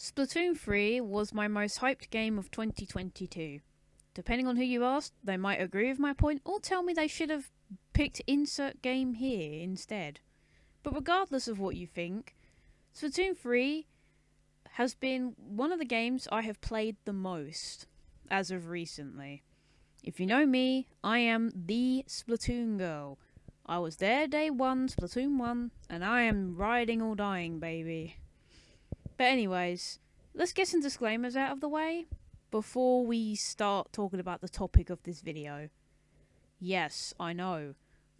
Splatoon 3 was my most hyped game of 2022. Depending on who you ask, they might agree with my point or tell me they should have picked insert game here instead. But regardless of what you think, Splatoon 3 has been one of the games I have played the most as of recently. If you know me, I am the Splatoon girl. I was there day one, Splatoon 1, and I am riding or dying, baby. But anyways, let's get some disclaimers out of the way before we start talking about the topic of this video. Yes, I know,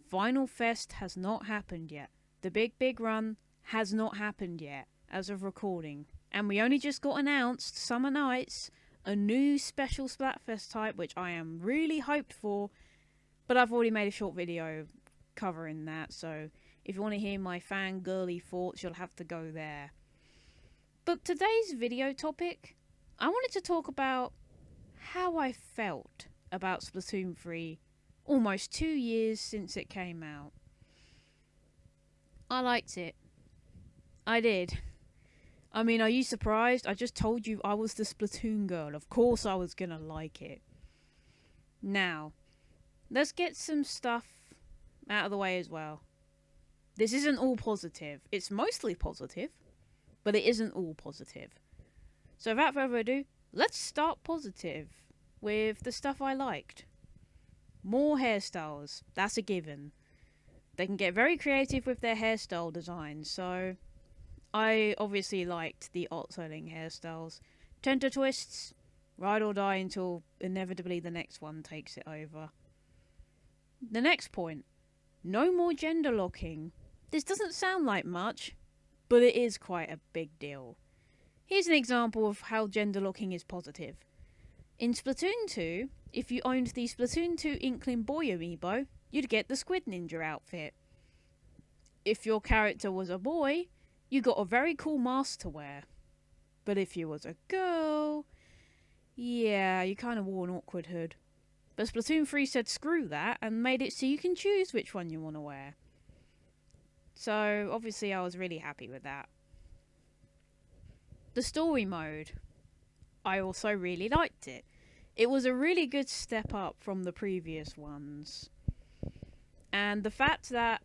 Final Fest has not happened yet. The big run has not happened yet, as of recording. And we only just got announced, Summer Nights, a new special Splatfest type, which I am really hyped for. But I've already made a short video covering that, so if you want to hear my fangirly thoughts, you'll have to go there. But today's video topic, I wanted to talk about how I felt about Splatoon 3 almost 2 years since it came out. I liked it. I did. I mean, are you surprised? I just told you I was the Splatoon girl. Of course I was gonna like it. Now, let's get some stuff out of the way as well. This isn't all positive. It's mostly positive, but it isn't all positive. So without further ado, let's start positive with the stuff I liked. More hairstyles. That's a given. They can get very creative with their hairstyle designs, so I obviously liked the Otzoling hairstyles. Tender twists, ride or die until inevitably the next one takes it over. The next point, no more gender locking. This doesn't sound like much, but it is quite a big deal. Here's an example of how gender locking is positive. In Splatoon 2, if you owned the Splatoon 2 Inkling Boy amiibo, you'd get the Squid Ninja outfit. If your character was a boy, you got a very cool mask to wear. But if you was a girl, yeah, you kind of wore an awkward hood. But Splatoon 3 said screw that and made it so you can choose which one you want to wear. So obviously I was really happy with that. The story mode, I also really liked it. It was a really good step up from the previous ones. And the fact that,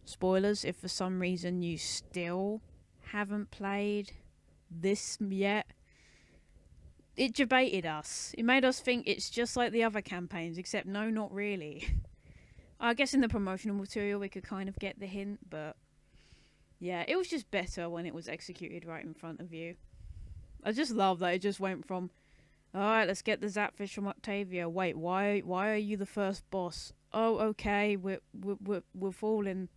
spoilers, if for some reason you still haven't played this yet, it debated us. It made us think it's just like the other campaigns, except no, not really. I guess in the promotional material we could kind of get the hint, but yeah, it was just better when it was executed right in front of you. I just love that it just went from, alright, let's get the Zapfish from Octavia. Wait, why are you the first boss? Oh, okay, we're falling.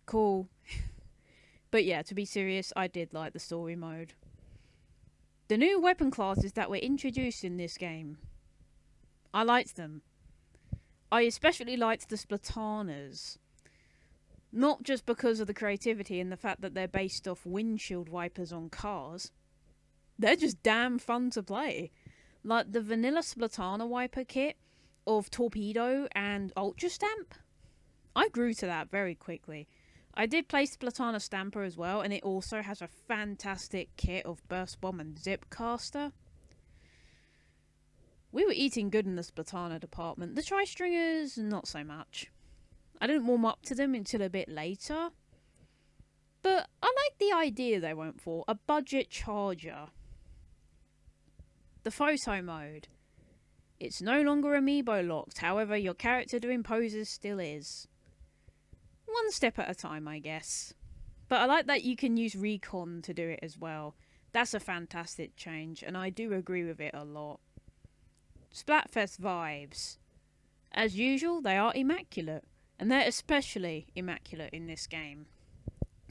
Cool. But yeah, to be serious, I did like the story mode. The new weapon classes that were introduced in this game, I liked them. I especially liked the Splatanas. Not just because of the creativity and the fact that they're based off windshield wipers on cars. They're just damn fun to play. Like the vanilla Splatana wiper kit of Torpedo and Ultra Stamp. I grew to that very quickly. I did play Splatana Stamper as well, and it also has a fantastic kit of Burst Bomb and Zip Caster. We were eating good in the Splatana department. The Tri-Stringers, not so much. I didn't warm up to them until a bit later. But I like the idea they went for, a budget charger. The photo mode. It's no longer amiibo locked, however your character doing poses still is. One step at a time, I guess. But I like that you can use Recon to do it as well. That's a fantastic change, and I do agree with it a lot. Splatfest vibes. As usual, they are immaculate, and they're especially immaculate in this game.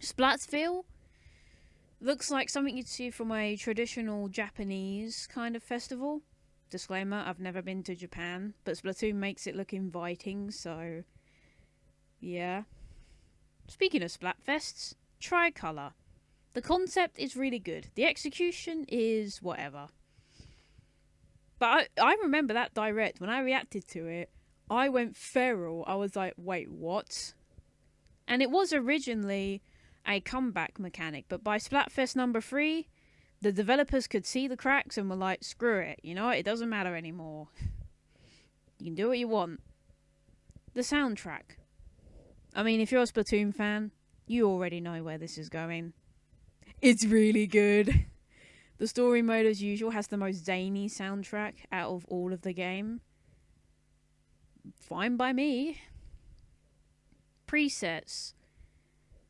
Splatsville looks like something you'd see from a traditional Japanese kind of festival. Disclaimer, I've never been to Japan, but Splatoon makes it look inviting, so yeah. Speaking of Splatfests, Tricolour. The concept is really good. The execution is whatever. But I remember that direct, when I reacted to it, I went feral. I was like, wait, what? And it was originally a comeback mechanic, but by Splatfest number 3, The developers could see the cracks and were like, screw it, you know, it doesn't matter anymore. You can do what you want. The soundtrack. I mean, if you're a Splatoon fan, you already know where this is going. It's really good. The story mode, as usual, has the most zany soundtrack out of all of the game. Fine by me. Presets.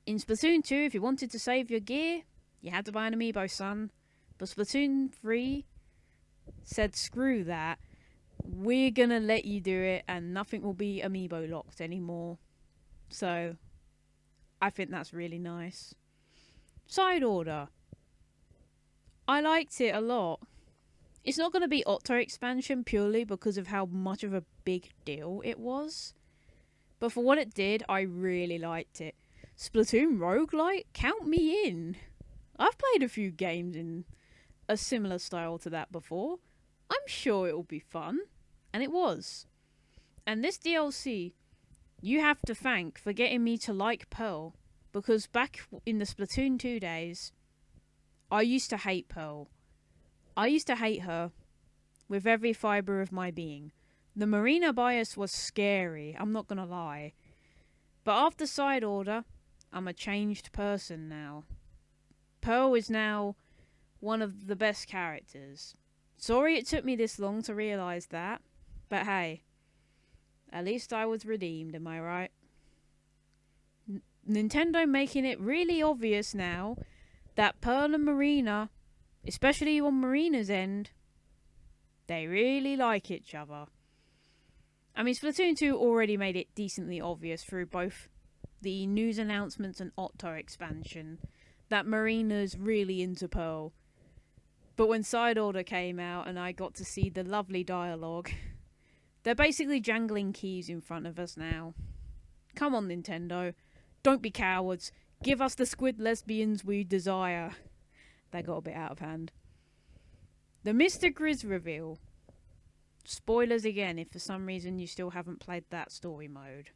In Splatoon 2, if you wanted to save your gear, you had to buy an amiibo, son. But Splatoon 3 said, screw that. We're gonna let you do it, and nothing will be amiibo locked anymore. So, I think that's really nice. Side order. I liked it a lot. It's not going to be Otto expansion purely because of how much of a big deal it was. But for what it did, I really liked it. Splatoon roguelite? Count me in. I've played a few games in a similar style to that before. I'm sure it will be fun. And it was. And this DLC, you have to thank for getting me to like Pearl. Because back in the Splatoon 2 days, I used to hate Pearl. I used to hate her with every fibre of my being. The Marina bias was scary, I'm not gonna lie. But after Side Order, I'm a changed person now. Pearl is now one of the best characters. Sorry it took me this long to realise that, but hey, at least I was redeemed, am I right? Nintendo making it really obvious now that Pearl and Marina, especially on Marina's end, they really like each other. I mean, Splatoon 2 already made it decently obvious through both the news announcements and Otto expansion that Marina's really into Pearl. But when Side Order came out and I got to see the lovely dialogue, they're basically jangling keys in front of us now. Come on, Nintendo. Don't be cowards. Give us the squid lesbians we desire. That got a bit out of hand. The Mr. Grizz reveal. Spoilers again if for some reason you still haven't played that story mode.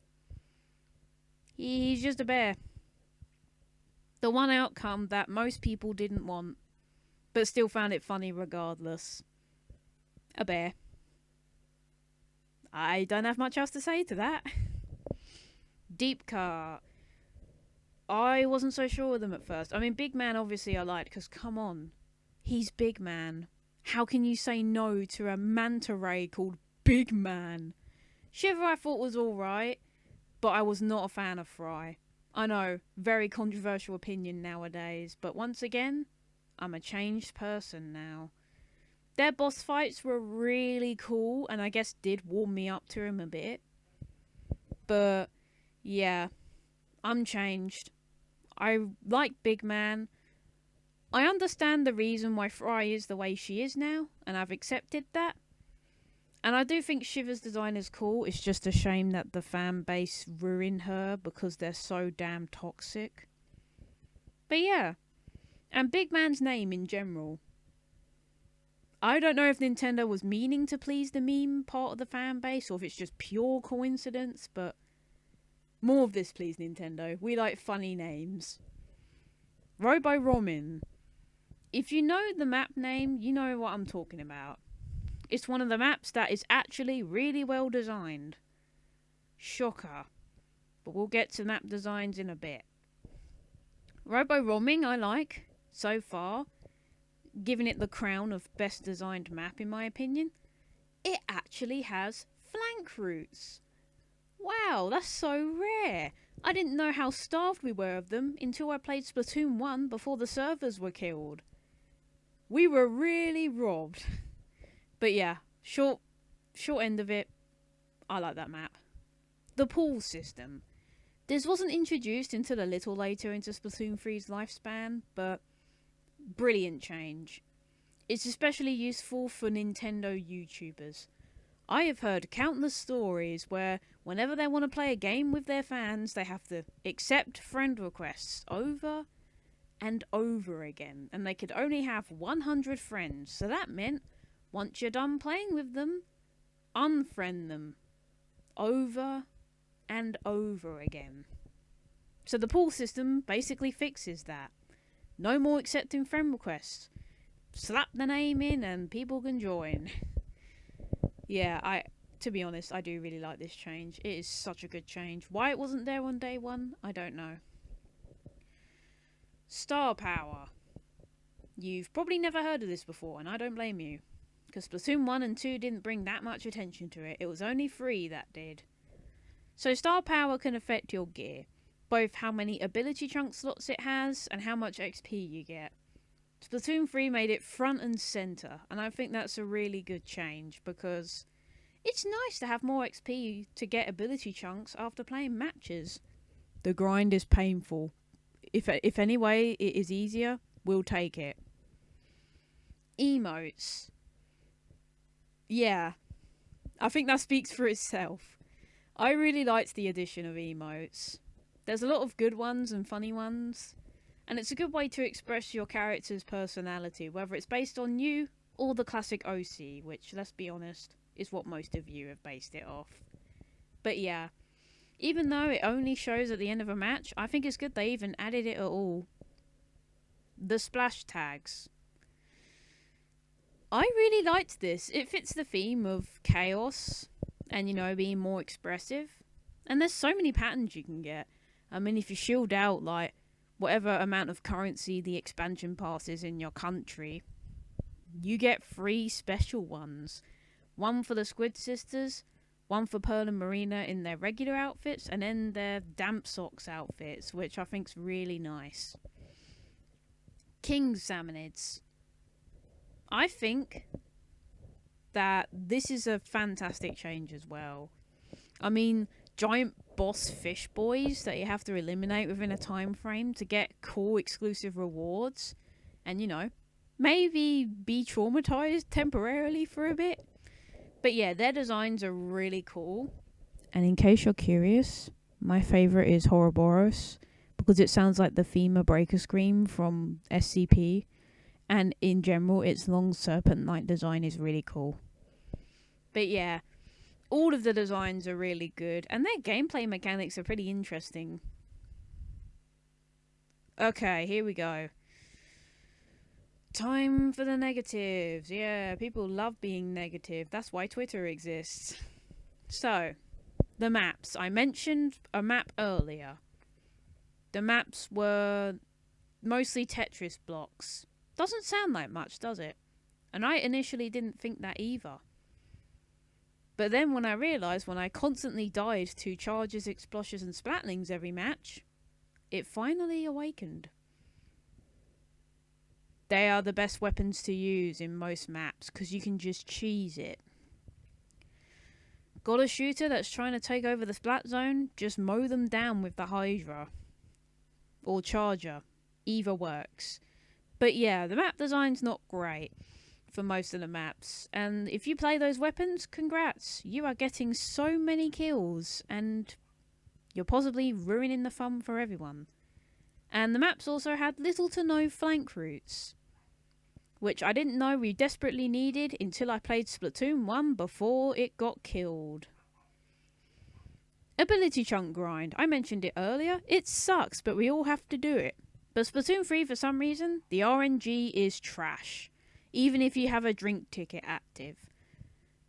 He's just a bear. The one outcome that most people didn't want, but still found it funny regardless. A bear. I don't have much else to say to that. Deep Car. I wasn't so sure with them at first. I mean, Big Man obviously I liked, because come on. He's Big Man. How can you say no to a manta ray called Big Man? Shiver I thought was alright, but I was not a fan of Fry. I know, very controversial opinion nowadays, but once again, I'm a changed person now. Their boss fights were really cool, and I guess did warm me up to him a bit. But, yeah, I'm changed. I like Big Man. I understand the reason why Fry is the way she is now, and I've accepted that. And I do think Shiver's design is cool. It's just a shame that the fan base ruin her because they're so damn toxic. But yeah, and Big Man's name in general. I don't know if Nintendo was meaning to please the meme part of the fan base or if it's just pure coincidence, but more of this please, Nintendo. We like funny names. Robo Romin. If you know the map name, you know what I'm talking about. It's one of the maps that is actually really well designed. Shocker. But we'll get to map designs in a bit. Robo Roaming I like, so far. Giving it the crown of best designed map in my opinion. It actually has flank routes. Wow, that's so rare. I didn't know how starved we were of them until I played Splatoon 1 before the servers were killed. We were really robbed. But yeah, short end of it, I like that map. The pool system. This wasn't introduced until a little later into Splatoon 3's lifespan, but brilliant change. It's especially useful for Nintendo YouTubers. I have heard countless stories where whenever they want to play a game with their fans, they have to accept friend requests over and over again, and they could only have 100 friends, so that meant once you're done playing with them, unfriend them over and over again. So the pool system basically fixes that. No more accepting friend requests. slap the name in and people can join. Yeah, to be honest, I do really like this change. It is such a good change. Why it wasn't there on day one, I don't know. Star power. You've probably never heard of this before, and I don't blame you. Because Splatoon 1 and 2 didn't bring that much attention to it. It was only 3 that did. So star power can affect your gear. Both how many ability chunk slots it has, and how much XP you get. Splatoon 3 made it front and centre, and I think that's a really good change, because it's nice to have more XP to get ability chunks after playing matches. The grind is painful. If any way it is easier, we'll take it. Emotes. Yeah, I think that speaks for itself. I really liked the addition of emotes. There's a lot of good ones and funny ones, and it's a good way to express your character's personality, whether it's based on you or the classic OC, which, let's be honest, is what most of you have based it off. But yeah, even though it only shows at the end of a match, I think it's good they even added it at all. The splash tags. I really liked this. It fits the theme of chaos and, being more expressive. And there's so many patterns you can get. I mean, if you shield out, like, whatever amount of currency the expansion pass is in your country, you get 3 special ones. One for the Squid Sisters, one for Pearl and Marina in their regular outfits, and then their Damp Socks outfits, which I think's really nice. King's Salmonids. I think that this is a fantastic change as well. I mean, giant boss fish boys that you have to eliminate within a time frame to get cool exclusive rewards, and maybe be traumatized temporarily for a bit. But yeah, their designs are really cool. And in case you're curious, my favourite is Ouroboros, because it sounds like the FEMA Breaker Scream from SCP. And in general, its long serpent knight design is really cool. But yeah, all of the designs are really good, and their gameplay mechanics are pretty interesting. Okay, here we go. Time for the negatives. Yeah, people love being negative. That's why Twitter exists. So, the maps. I mentioned a map earlier. The maps were mostly Tetris blocks. Doesn't sound like much, does it? And I initially didn't think that either. But then when I realised when I constantly died to charges, explosives and splatlings every match, it finally awakened. They are the best weapons to use in most maps, because you can just cheese it. Got a shooter that's trying to take over the splat zone? Just mow them down with the Hydra. Or Charger. Either works. But yeah, the map design's not great for most of the maps. And if you play those weapons, congrats. You are getting so many kills, and you're possibly ruining the fun for everyone. And the maps also had little to no flank routes, which I didn't know we desperately needed until I played Splatoon 1 before it got killed. Ability chunk grind. I mentioned it earlier. It sucks, but we all have to do it. But Splatoon 3, for some reason, the RNG is trash, even if you have a drink ticket active.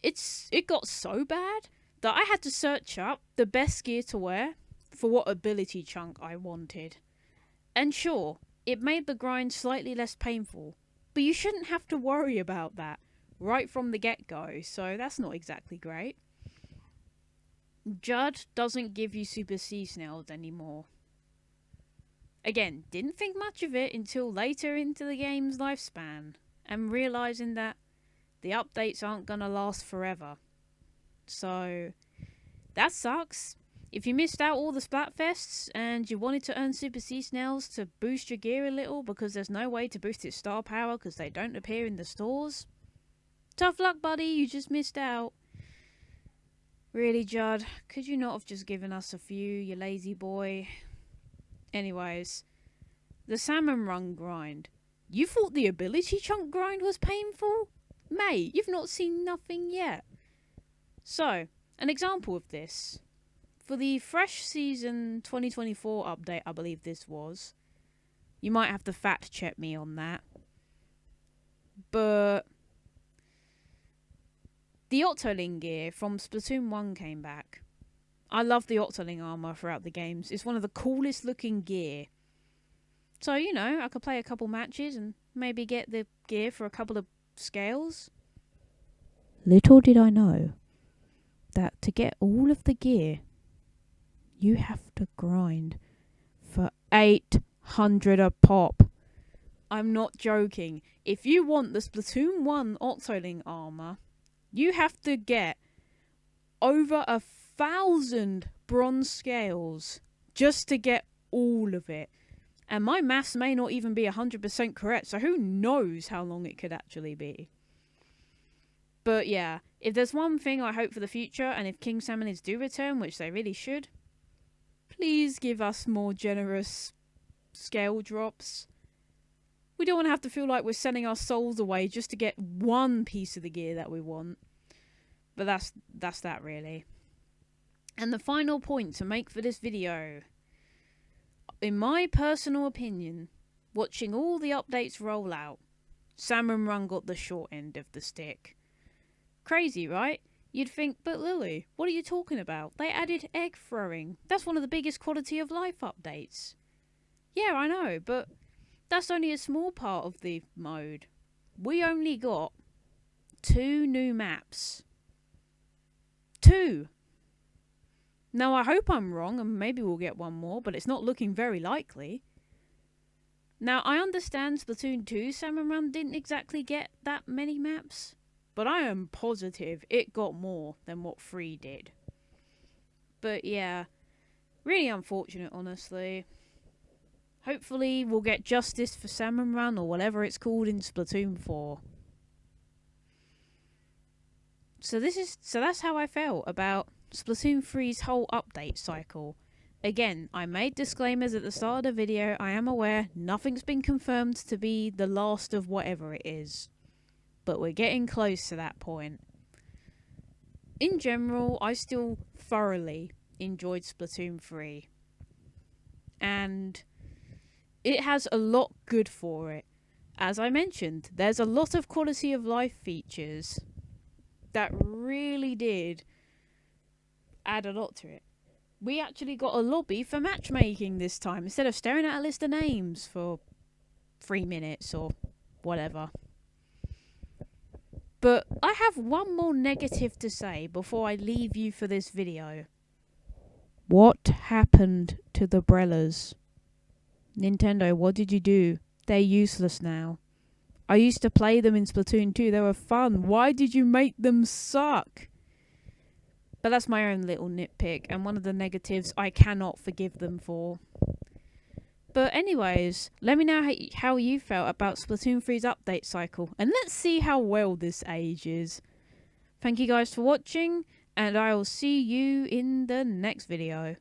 It got so bad that I had to search up the best gear to wear for what ability chunk I wanted. And sure, it made the grind slightly less painful, but you shouldn't have to worry about that right from the get-go, so that's not exactly great. Judd doesn't give you Super Sea Snails anymore. Again, didn't think much of it until later into the game's lifespan, and realising that the updates aren't gonna last forever. So, that sucks. If you missed out all the Splatfests and you wanted to earn Super Sea Snails to boost your gear a little because there's no way to boost its star power because they don't appear in the stores, tough luck, buddy, you just missed out. Really, Judd, could you not have just given us a few, you lazy boy? Anyways, the salmon run grind. You thought the ability chunk grind was painful? Mate, you've not seen nothing yet. So, an example of this. For the Fresh Season 2024 update, I believe this was. You might have to fact check me on that. But the Octoling gear from Splatoon 1 came back. I love the Octoling armor throughout the games. It's one of the coolest looking gear. So, you know, I could play a couple matches and maybe get the gear for a couple of scales. Little did I know that to get all of the gear, you have to grind for 800 a pop. I'm not joking. If you want the Splatoon 1 Octoling armor, you have to get over 1,000 bronze scales just to get all of it. And my maths may not even be 100% correct, so who knows how long it could actually be. But yeah, if there's one thing I hope for the future, and if King Salmonids do return, which they really should, please give us more generous scale drops. We don't want to have to feel like we're sending our souls away just to get one piece of the gear that we want. But that's that really. And the final point to make for this video. In my personal opinion, watching all the updates roll out, Salmon Run got the short end of the stick. Crazy, right? You'd think, but Lily, what are you talking about? They added egg throwing. That's one of the biggest quality of life updates. Yeah, I know, but that's only a small part of the mode. We only got 2 new maps. 2! Now, I hope I'm wrong, and maybe we'll get one more, but it's not looking very likely. Now, I understand Splatoon 2 Salmon Run didn't exactly get that many maps, but I am positive it got more than what 3 did. But yeah, really unfortunate, honestly. Hopefully, we'll get justice for Salmon Run, or whatever it's called in Splatoon 4. So that's how I felt about Splatoon 3's whole update cycle. Again, I made disclaimers at the start of the video. I am aware nothing's been confirmed to be the last of whatever it is. But we're getting close to that point. In general, I still thoroughly enjoyed Splatoon 3. And it has a lot good for it. As I mentioned, there's a lot of quality of life features that really did add a lot to it. We actually got a lobby for matchmaking this time, instead of staring at a list of names for 3 minutes or whatever. But I have one more negative to say before I leave you for this video. What happened to the Brellas? Nintendo, what did you do? They're useless now. I used to play them in Splatoon 2. They were fun. Why did you make them suck? But that's my own little nitpick, and one of the negatives I cannot forgive them for. But anyways, let me know how you felt about Splatoon 3's update cycle, and let's see how well this ages. Thank you guys for watching, and I will see you in the next video.